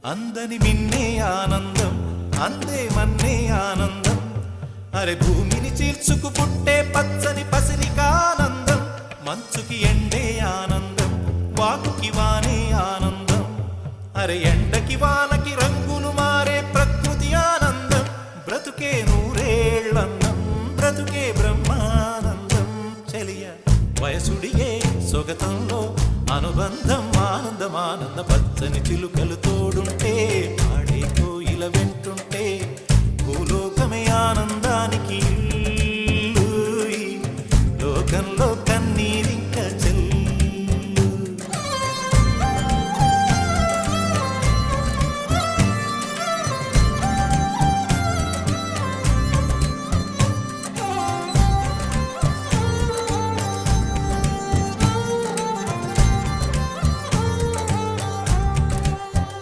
అందని మిన్నే ఆనందం అందే మన్నే ఆనందం అరే భూమిని చీల్చుకు పుట్టే పచ్చని పసిరికానందం మంచుకి ఎండే ఆనందం వాకుకి వానే ఆనందం అరే ఎండకి వానకి రంగులు మారే ప్రకృతి ఆనందం బ్రతుకే నూరేళ్ళన్నం బ్రతుకే బ్రహ్మానందం చెలియ వయసుడిగే సొగతంలో అనుబంధం ఆనందమానంద పచ్చని చిలుకలతో